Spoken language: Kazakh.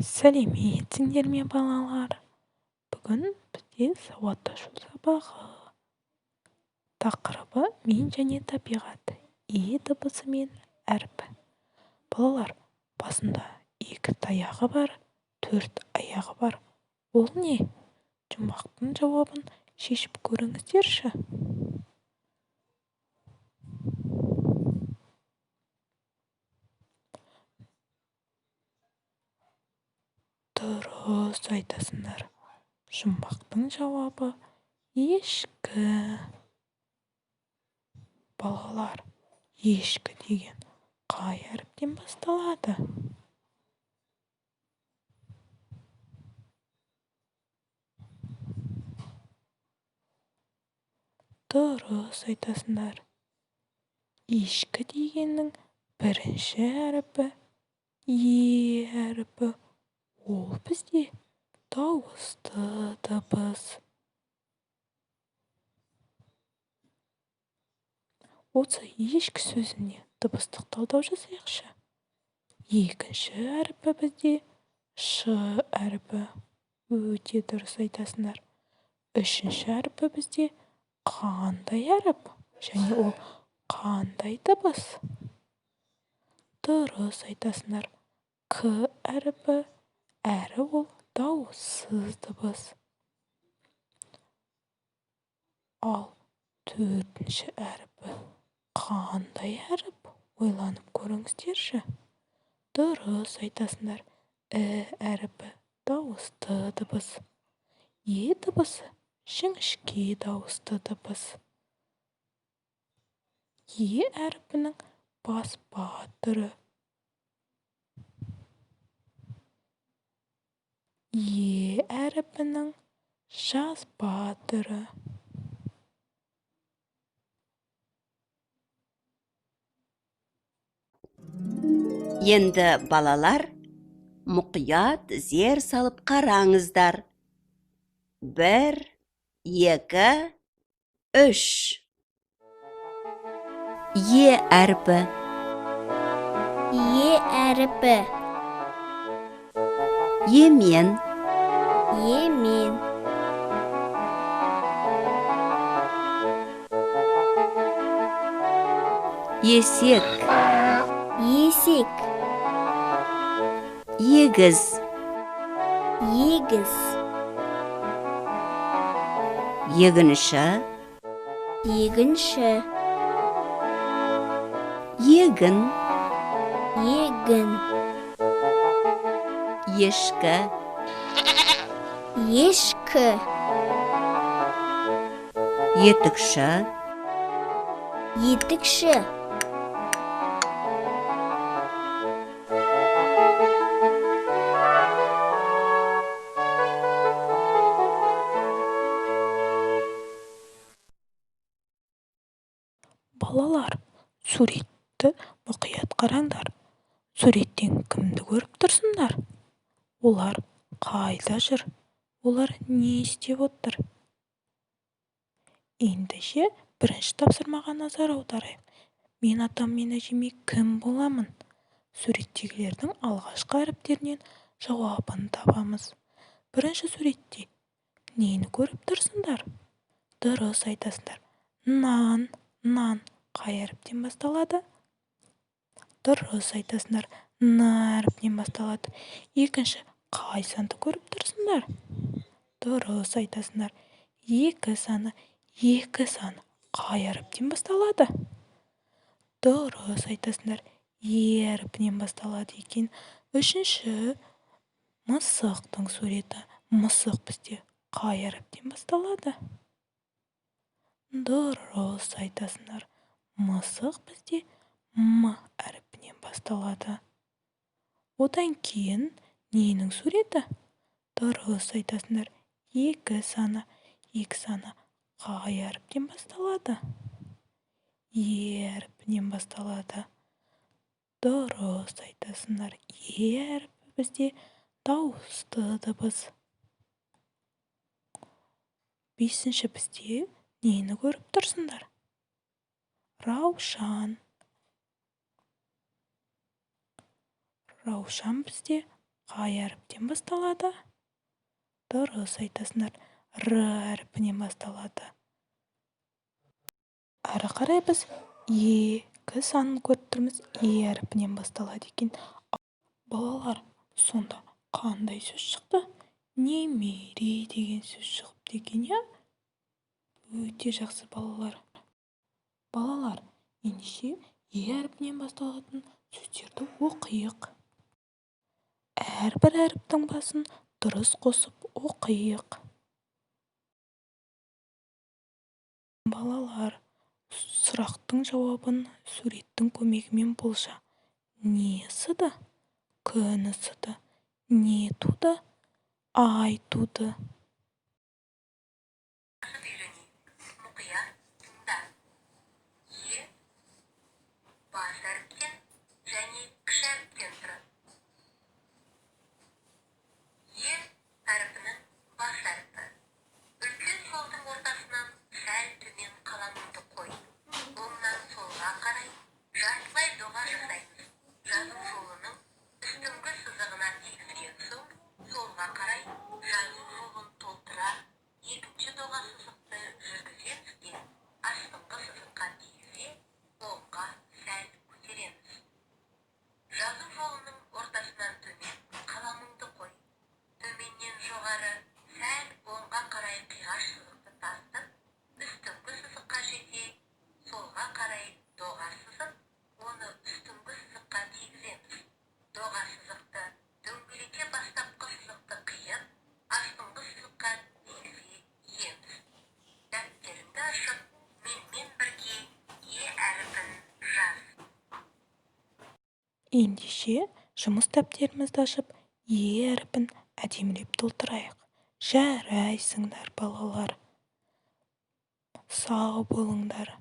сәлеметсіңдер ме балалар? Бүгін бізде сауаттасу сабағы. Тақырыбы мен және табиғат. Дыбысы мен әрпі. Балалар, басында 2 таяғы бар, 4 аяғы бар. Ол не? Жұмбақтың жауабын шешіп көріңіздерші. Дұрыс айтасыңдар. Жұмбақтың жауабы ешкі. Балалар, ешкі деген қай әріптен басталады? Дұрыс айтасыңдар. Ешкі дегеннің бірінші әріпі е әріпі. Ол бізде дауысты дыбыс. Осы ешкі сөзіне дыбыстық талдау жасайықшы. Екінші әріпі бізде ш әріпі. Өте дұрыс айтасыңдар. Үшінші әріпі бізде қандай әріп? Және ол қандай дыбыс? Дұрыс айтасыңдар. К әріпі, әрі ол дауыссыз дыбыс. Ал төртінші әріпі қандай әріп? Ойланып көріңіздерші. Дұрыс айтасыңдар. Әріпі дауысты дыбыс. Дыбысы жіңішке дауысты дыбыс. Әріпінің баспа түрі. Әріпінің жазба түрі. Енді балалар, мұқият зер салып қараңыздар. 1, 2, 3. Әріпі. әріпі. Емен. Емен. Есек. Есек. Егіз. Егіз. Егінші. Егінші. Егін. Егін. Ешкі. Ешкі. Етікші. Етікші. Балалар, суретті мұқият қараңдар. Суреттен кімді көріп тұрсыңдар? Олар қайда жүр? Олар не істеп отыр? Ендеше бірінші тапсырмаға назар аударайық. Мен атам мен әжеме кім боламын? Суреттегілердің алғашқы әріптерінен жауабын табамыз. Бірінші суретте нені көріп тұрсыңдар? Дұрыс айтасыңдар. Нан. Қай әріптен басталады? Дұрыс айтасыңдар. Н әріпінен басталады. Екінші, қай санды көріп тұрсыңдар? Дұрыс айтасыңдар. 2 саны. 2 саны қай әріптен басталады? Дұрыс айтасыңдар. Әріпінен басталады екен. Үшінші, мысықтың суреті. Мысық бізде қай әріптен басталады? Дұрыс айтасыңдар. Мысық бізде М әріпінен басталады. Одан кейін ненің суреті? Дұрыс айтасыңдар. 2 саны. 2 саны қай әріптен басталады? Әріпінен басталады. Дұрыс айтасыңдар. Әріпі бізде дауысты дыбыс. 5-ші бізде нені көріп тұрсыңдар? Раушан. Раушан бізде қай әріптен басталады? Дұрыс айтасыңдар. Р әріпінен басталады. Ары қарай біз екі санын көріп тұрмыз. Әріпінен басталады екен. Балалар, сонда қандай сөз шықты? Немере деген сөз шығыпты екен, иә? Өте жақсы, балалар. Балалар, ендеше әріпінен басталатын сөздерді оқиық. Әрбір әріптің басын дұрыс қосып оқиық. Балалар, сұрақтың жауабын суреттің көмегімен болжа. Не ысыды? Күн ысыды. Не туды? Ай туды. Бас әріптен және кіші әріптен тұрады. Әріпінің бас әріпі. Үлкен жолдың ортасынан сәл төмен қаламыңды қой. Оңнан солға қарай жартылай доға жасаймыз. Жазу жолының үстіңгі сызығына тигізген соң, солға қарай жазу жолын толтыра, екінші доға сызықты жүргіземіз де, астыңғы сызыққа тигізе, оңға сәл көтереміз. Жазу жолының ортасынан төмен қаламыңды қой. Төменнен жоғары сәл оңға қарай қиғаш сызықты тастып, үстіңгі сызыққа жете, солға қарай доға сызып, оны үстіңгі сызыққа тигіземіз. Доға сызықты дөңгелете бастапқы сызықты қиып, астыңғы сызыққа тигізе иеміз. Дәптеріңді ашып, менімен бірге әріпін жаз. Ендеше жұмыс дәптерімізді ашып, әріпін әдемілеп толтырайық. Жарайсыңдар, балалар. Сау болыңдар.